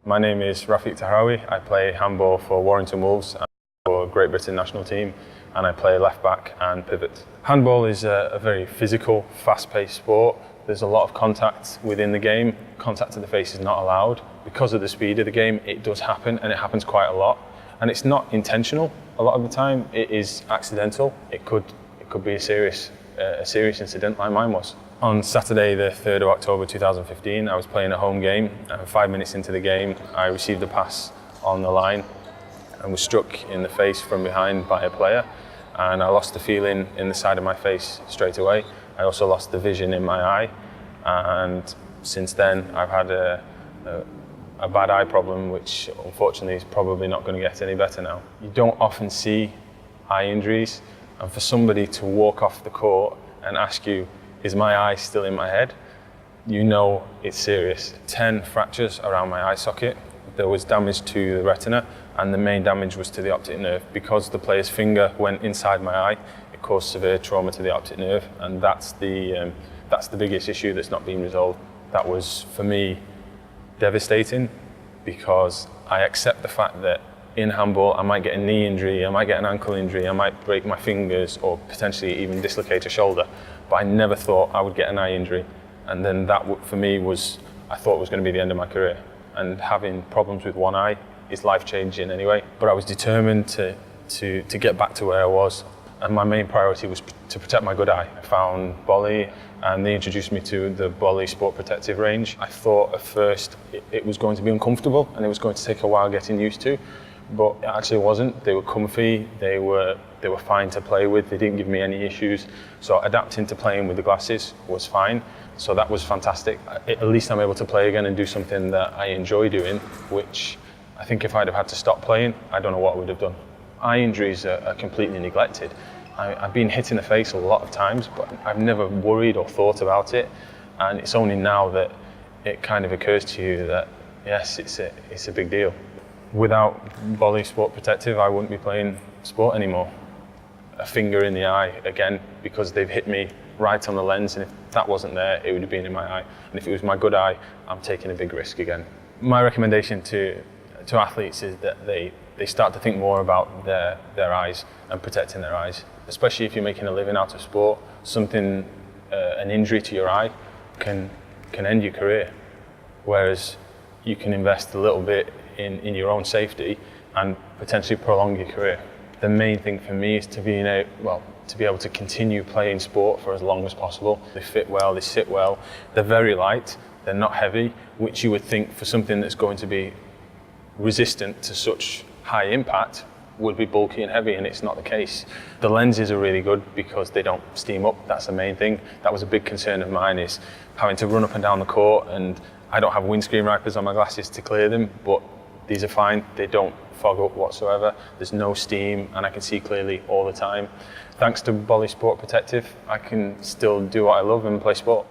My name is Rafik TAHRAOUI. I play handball for Warrington Wolves and for Great Britain national team, and I play left back and pivot. Handball is a very physical, fast-paced sport. There's a lot of contact within the game. Contact to the face is not allowed. Because of the speed of the game, it does happen, and it happens quite a lot. And it's not intentional. A lot of the time, it is accidental. It could be a serious incident like mine was. On Saturday, the 3rd of October 2015, I was playing a home game, and 5 minutes into the game, I received a pass on the line and was struck in the face from behind by a player, and I lost the feeling in the side of my face straight away. I also lost the vision in my eye, and since then I've had a bad eye problem, which unfortunately is probably not going to get any better now. You don't often see eye injuries, and for somebody to walk off the court and ask you, is my eye still in my head? You know it's serious. 10 fractures around my eye socket. There was damage to the retina, and the main damage was to the optic nerve. Because the player's finger went inside my eye, it caused severe trauma to the optic nerve, and that's the biggest issue that's not being resolved. That was, for me, devastating, because I accept the fact that in handball I might get a knee injury, I might get an ankle injury, I might break my fingers or potentially even dislocate a shoulder, but I never thought I would get an eye injury. And then that for me I thought was going to be the end of my career. And having problems with one eye is life-changing anyway. But I was determined to get back to where I was, and my main priority was to protect my good eye. I found Bollé, and they introduced me to the Bollé Sport Protective range. I thought at first it was going to be uncomfortable and it was going to take a while getting used to, but it actually wasn't. They were comfy, they were fine to play with, they didn't give me any issues. So adapting to playing with the glasses was fine. So that was fantastic. At least I'm able to play again and do something that I enjoy doing, which I think if I'd have had to stop playing, I don't know what I would have done. Eye injuries are completely neglected. I've been hit in the face a lot of times, but I've never worried or thought about it. And it's only now that it kind of occurs to you that, yes, it's a big deal. Without Bollé Sport Protective, I wouldn't be playing sport anymore. A finger in the eye, again, because they've hit me right on the lens, and if that wasn't there, it would have been in my eye. And if it was my good eye, I'm taking a big risk again. My recommendation to athletes is that they start to think more about their eyes and protecting their eyes. Especially if you're making a living out of sport, an injury to your eye can end your career. Whereas you can invest a little bit in your own safety and potentially prolong your career. The main thing for me is to be able to continue playing sport for as long as possible. They fit well, they sit well, they're very light, they're not heavy, which you would think for something that's going to be resistant to such high impact would be bulky and heavy, and it's not the case. The lenses are really good because they don't steam up. That's the main thing. That was a big concern of mine, is having to run up and down the court, and I don't have windscreen wipers on my glasses to clear them, but these are fine. They don't fog up whatsoever. There's no steam, and I can see clearly all the time. Thanks to Bollé Sport Protective, I can still do what I love and play sport.